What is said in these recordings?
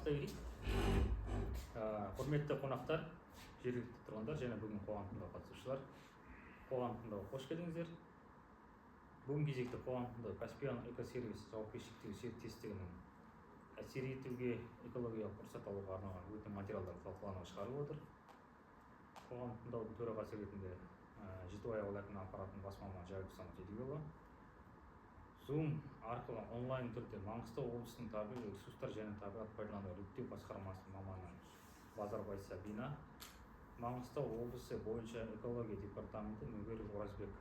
бастай берейік. Құрметті қонақтар, жергілікті тұрғындар және бүгін қоғам тыңдауға қатысушылар, қоғам тыңдауға қош келдіңіздер. Бүгін кезекті қоғам тыңдау Каспиан экосервис жауапкершілігі серіктестігінің әсер етуге экологиялық рұқсат алуға арналған өтім материалдар талқылануға шығарылып отыр. Қоғам тыңдаудың төрағасы ретінде Жетібай ауыл әкімінің аппаратының бас маманы Жайылсам Жедігұлы, Zoom арқылы онлайн түрде Маңғыстау облысының табиғи ресурстар және табиғат пайдалануды реттеу басқармасының маманы Базарбай Сабина, Маңғыстау облысы бойынша экология департаменті Мөңгеров Оразбек.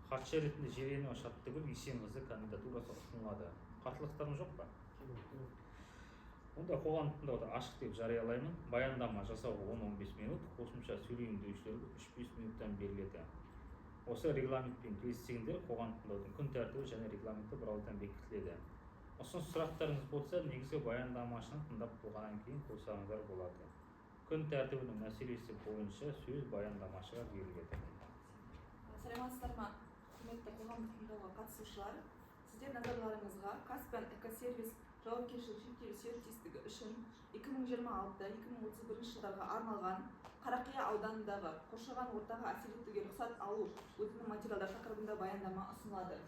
Хатшы ретінде Жиренова Шаттыгүл Есенқызы кандидатурасы ұсынылады. Қарсылықтарың жоқ па? Онда қоғам тыңдауды ашық деп жариялаймын. Баяндама жасауға 10-15 минут, қосымша сөйлейін деушілерге 3-5 минуттан беріледі. Осы регламентпен келіссеңдер, қоғам тыңдаудың күн тәртібі және регламенті бірауыздан бекітіледі. Ұсыныс сұрақтарыңыз болса, негізгі баяндамашыны тыңдап болғаннан кейін қойсаңыздар болады. Күн тәртібінің мәселесі бойынша сөз баяндамашыға беріледі. Саламатсыздар ма, құрметті қоғамдық тыңдауға қатысушылар. Сіздер назарларыңызға Каспиан экосервис жауапкершілігі шектеулі серіктестігі үшін 2026-2031 жылдарға арналған Қарақия ауданындағы қоршаған ортаға әсер етуге рұқсат алу өтінім материалдар тақырыбында баяндама ұсынылады.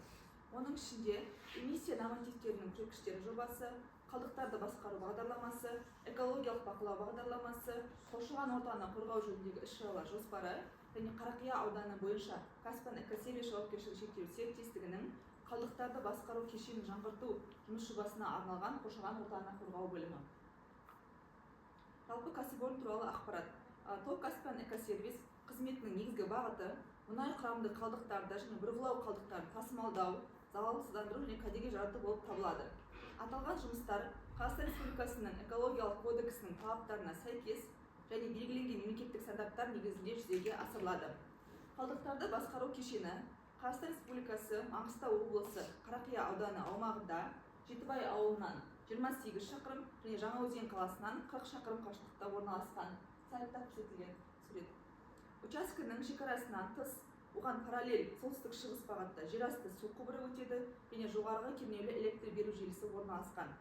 Оның ішінде эмиссия нормативтерінің көрсеткіштері жобасы, қалдықтарды басқару бағдарламасы, экологиялық бақылау бағдарламасы, қоршаған ортаны қорғау жөніндегі іс-шаралар жоспары және Қарақия ауданы бойынша Каспиан экосервис жауапкершілігі шектеулі серіктестігінің қалдықтарды басқару кешенін жаңғырту жұмыс жобасына арналған қоршаған ортаны қорғау бөлімі. Жалпы кәсіпорын туралы ақпарат. ТОВ Каспиан экосервис қызметінің негізгі бағыты мұнай құрамды қалдықтарды және бұрғылау қалдықтарын тасымалдау, залалсыздандыру және кәдеге жарату болып табылады. Аталған жұмыстар Қазақстан Республикасының экологиялық кодексінің талаптарына сәйкес және белгіленген мемлекеттік стандарттар негізінде жүзеге асырылады. Қалдықтарды басқару кешені Қазақстан Республикасы Маңғыстау облысы Қарақия ауданы аумағында Жетібай ауылынан 28 шақырым және Жаңаөзен қаласынан 40 шақырым қашықтықта орналасқан. Сайтта көрсетілген сурет. Учаскенің шекарасынан тыс, оған параллель солтүстік-шығыс бағытта жерасты су құбыры өтеді және жоғарғы кернеулі электр беру желісі орналасқан.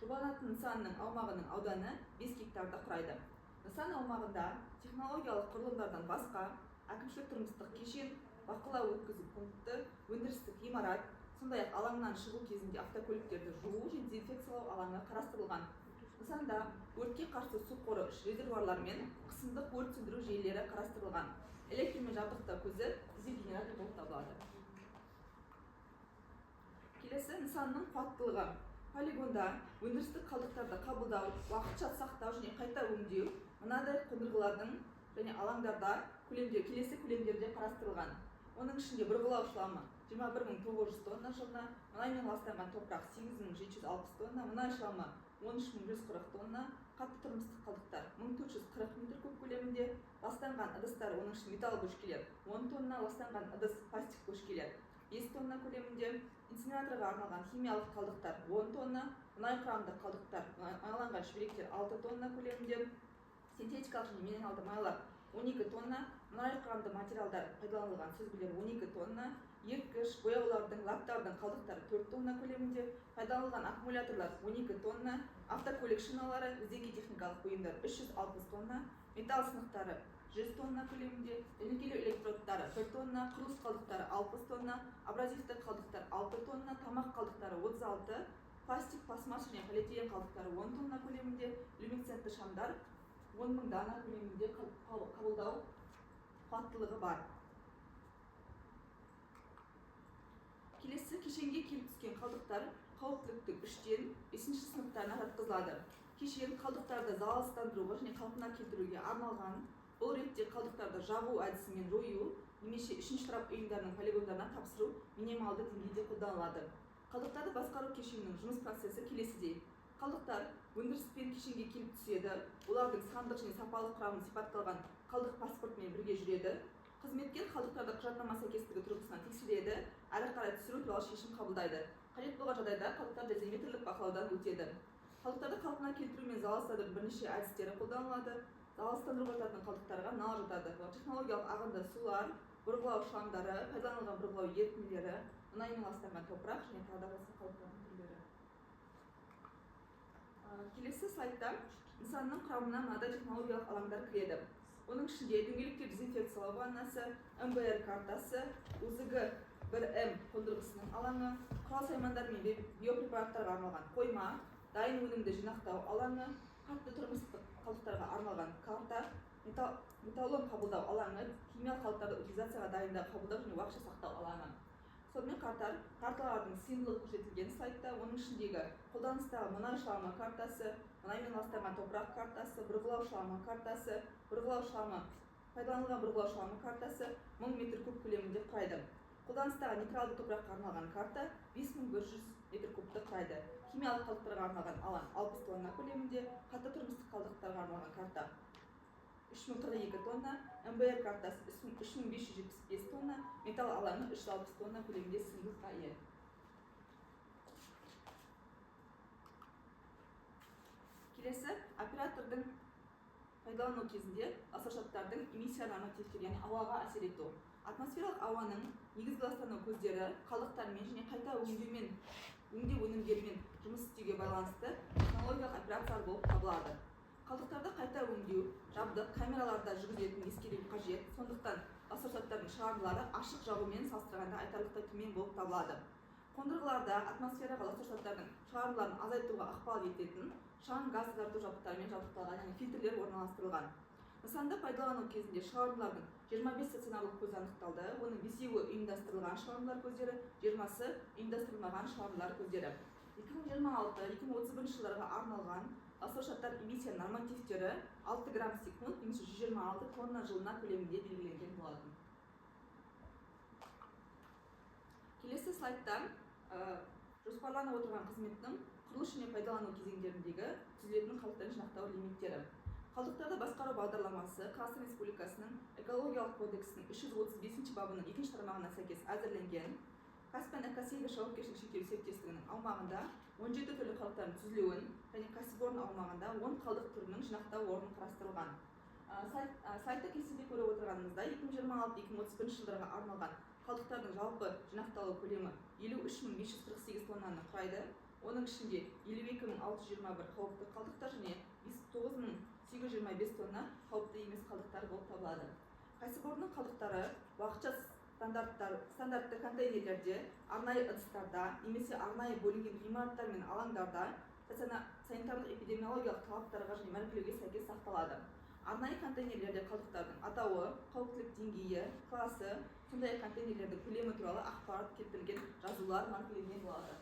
Жобаланатын нысанның аумағының ауданы 5 гектарды құрайды. Нысан аумағында технологиялық құрылымдардан басқа әкімшілік-тұрмыстық кешен, бақылау өткізу пункті, өндірістік ғимарат, сондай-ақ алаңнан шығу кезінде автокөліктерді жуу және дезинфекциялау алаңы қарастырылған. Нысанда өртке қарсы су қоры резервуарлар мен қысымдық өрт сөндіру желілері қарастырылған. Электрмен жабдықтау көзі дизель генератор болып табылады. Келесі нысанның қуаттылығы. Полигонда өндірістік қалдықтарды қабылдау, уақытша сақтау және қайта өңдеу мынадай қондырғылардың және алаңдарда келесі көлемдерде қарастырылған. Оның ішінде бұрғылау шламы 21.900 тонна жылына, мұнаймен ластанған топырақ 8.760 тонна, мұнай шламы 13.140 тонна, қатты тұрмыстық қалдықтар 1440 метр куб көлемінде, ластанған ыдыстар, оның ішінде металл бөшкелер 10 тонна, ластанған ыдыс пластик бөшкелер 5 тонна көлемінде, инсинераторға арналған химиялық қалдықтар 10 тонна, мұнай құрамды қалдықтар, майланған шүберектер 6 тонна көлемінде, синтетикалық және минералды майлар 12 тонна, мұнай құрамды материалдар пайдаланылған сүзгілер 12 тонна, еріткіш, бояулардың, лактардың қалдықтары 4 тонна көлемінде, пайдаланылған аккумуляторлар 12 тонна, автокөлік шиналары, өзге техникалық бұйымдар 360 тонна, металл сынықтары 100 тонна көлемінде, дәнекерлеу электродтары 1 тонна, құрылыс қалдықтары 60 тонна, абразивті қалдықтар 6 тонна, тамақ қалдықтары 36, пластик, пластмасс және полиэтилен қалдықтары 10 тонна көлемінде, люминесцентті шамдар 10.000 дана көлемінде қабылдау қуаттылығы бар. Келесі кешенге келіп түскен қалдықтар қауіптіліктің 3-тен 5 сыныптарына жатқызылады. Кешен қалдықтарды залалсыздандыруға және қалпына келтіруге арналған. Бұл ретте қалдықтарды жағу әдісімен жою немесе үшінші тарап ұйымдарының полигондарына тапсыру минималды деңгейде қолданылады. Қалдықтарды басқару кешенінің жұмыс процесі келесідей. Қалдықтар өндіріспен кешенге келіп түседі. Олардың сандық және сапалық құрамын сипатталған қалдық паспортымен бірге жүреді. Қызметкер қалдықтарды құжаттама сәйкестігі тұрғысынан тексереді, әрі қарай түсіру туралы шешім қабылдайды. Қажет болған жағдайда қалдықтар дозиметрлік бақылаудан өтеді. Қалдықтарды қалпына келтіру мен залалсыздандырудың бірнеше әдістері қолданылады. Залалсыздандыруға жататын қалдықтарға мыналар жатады. Технологиялық ағынды сулар, бұрғылау шламдары, пайдаланылған бұрғылау ерітінділері, мұнаймен ластанған топырақ және тағы да басқа қалдықтардың түрлері. Келесі слайдта нысанның құрамына мынадай технологиялық алаңдар кіреді. Оның ішінде дөңгелектер дезинфекциялау ваннасы, МБР картасы, УЗГ 1М қондырғысының алаңы, құрал-саймандар мен биопрепараттарға арналған қойма, дайын өнімді жинақтау алаңы, қатты тұрмыстық қалдықтарға арналған карта, металлон қабылдау алаңы, химиялық қалдықтарды утилизацияға дайындау, қабылдау және уақытша сақтау алаңы. Сонымен қатар карталардың сыйымдылығы көрсетілген слайдта. Оның ішіндегі қолданыстағы мұнай шламы картасы, мұнаймен ластанған топырақ картасы, бұрғылау шламы картасы, пайдаланылған бұрғылау шламы картасы 1000 метр куб көлемінде құрайды. Қолданыстағы нейтралды топыраққа арналған карта 5100 метр кубты құрайды. Химиялық қалдықтарға арналған алаң 60 тонна көлемінде, қатты тұрмыстық қалдықтарға арналған карта 3042 тонна, МБР картасы 3575 тонна, металл алаңы 360 тонна көлемінде сыйымдылыққа ие. Келесі оператордың пайдалану кезінде ластауыштардың эмиссия нормативтері, яғни ауаға әсер ету. Атмосфералық ауаның негізгі ластану көздері қалдықтармен және қайта өңдеу өнімдерімен жұмыс істеуге байланысты технологиялық операциялар болып табылады. Қалдықтарды қайта өңдеу жабдық камераларда жүргізілетінін ескеру қажет. Сондықтан ластауыштардың шығарындылары ашық жағумен салыстырғанда айтарлықтай төмен болып табылады. Қондырғыларда атмосфераға ластауыштардың шығарындыларын азайтуға ықпал ететін шаң газ тазарту жабдықтарымен жабдықталған, яғни фильтрлер орналастырылған. Нысанды пайдалану кезінде шығарындылардың 25 стационарлық көзі анықталды. Оның 5-еуі ұйымдастырылған шығарындылар көздері, 20-сы ұйымдастырылмаған шығарындылар көздері. 2026-2031 жылдарға арналған ластауыштар эмиссия нормативтері 6 грамм секунд немесе 126 тонна жылына көлемінде белгіленген болатын. Келесі слайдта жоспарланып отырған қызметтің құрылыс және пайдалану кезеңдеріндегі түзілетін қалдықтарын жинақтау лимиттері. Қалдықтарды басқару бағдарламасы Қазақстан Республикасының экологиялық кодексінің 335 бабының 2 тармағына сәйкес әзірленген. Каспиан экосервис жауапкершілігі шектеулі серіктестігінің аумағында 17 түрлі қалдықтардың түзілуін және кәсіпорын аумағында 10 қалдық түрінің жинақтау орнын қарастырылған. Сайтта кестеде көріп отырғанымыздай 2026-2031 жылдарға арналған қалдықтардың жалпы жинақталу көлемі 53548 тоннаны құрайды. Оның ішінде 52621 қауіпті қалдықтар және 9825 тонна қауіпті емес қалдықтар болып табылады. Кәсіпорынның қалдықтары уақытша стандартты контейнерлерде, арнайы ыдыстарда немесе арнайы бөлінген ғимараттар мен алаңдарда санитарлық эпидемиологиялық талаптарға және мәркілеуге сәйкес сақталады. Арнайы контейнерлерде қалдықтардың атауы, қауіптілік деңгейі, класы, сондай контейнерлердің көлемі туралы ақпарат келтірілген жазулар маркіленген болады.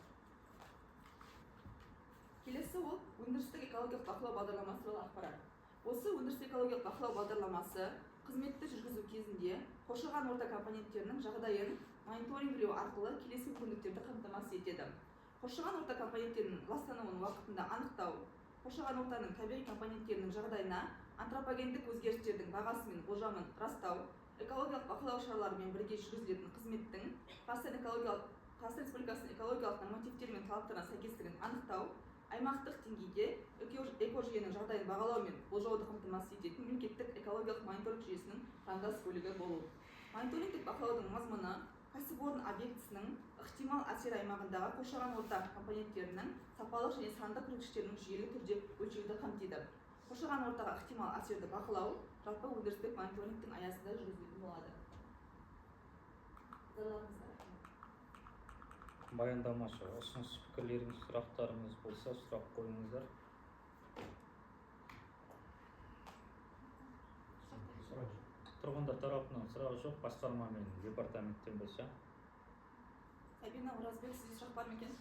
Келесі ол өндірістік экологиялық бақылау бағдарламасы туралы ақпарат. Осы өндірістік экологиялық бақылау бағдарламасы қызметті жүргізу кезінде қоршаған орта компоненттерінің жағдайын мониторингілеу арқылы келесі мүмкіндіктерді қамтамасыз етеді. Қоршаған орта компоненттерінің ластануын уақытында анықтау, қоршаған ортаның табиғи компоненттерінің жағдайына антропогендік өзгерістердің бағасы мен болжамын растау, экологиялық бақылау шараларымен бірге жүргізілетін қызметтің Қазақстан Республикасының экологиялық нормативтері мен талаптарына сәйкестігін анықтау, аймақтық деңгейде экожүйенің жағдайын бағалау мен болжауды қамтамасыз ететін мемлекеттік экологиялық мониторинг жүйесінің құрамдас бөлігі болу. Мониторингтік бақылаудың мазмұны кәсіпорын объектісінің ықтимал әсер аймағындағы қоршаған орта компоненттерінің сапалық және сандық көрсеткіштерінің жүйелі түрде өлшеуді қамтиды. Қоршаған ортаға ықтимал әсерді бақылау жалпы өндірістік мониторингтің аясында жүргізілетін болады. Баяндамашы, ұсыныс пікірлеріңіз, сұрақтарыңыз болса, сұрақ қойыңыздар. Тұрғындар тарапынан сұрақ жоқ, басқарма мен департаменттен болса. Сабина Оразбек, сізде сұрақ бар ма екен?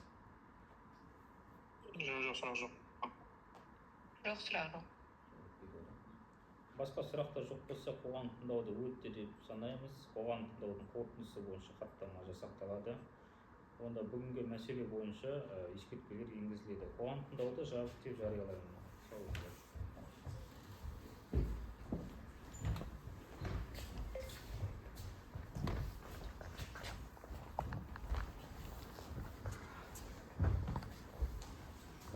Жоқ, сұрақ жоқ. Жоқ, сұрақ жоқ. Басқа сұрақтар жоқ болса, қоғам тыңдауды өтті деп санаймыз. Қоғам тыңдаудың қорытындысы бойынша хаттама жасақталады. Онда бүгінгі мәселе бойынша ескертпелер енгізіледі. Қоғам тыңдауды жабық деп жариялаймын.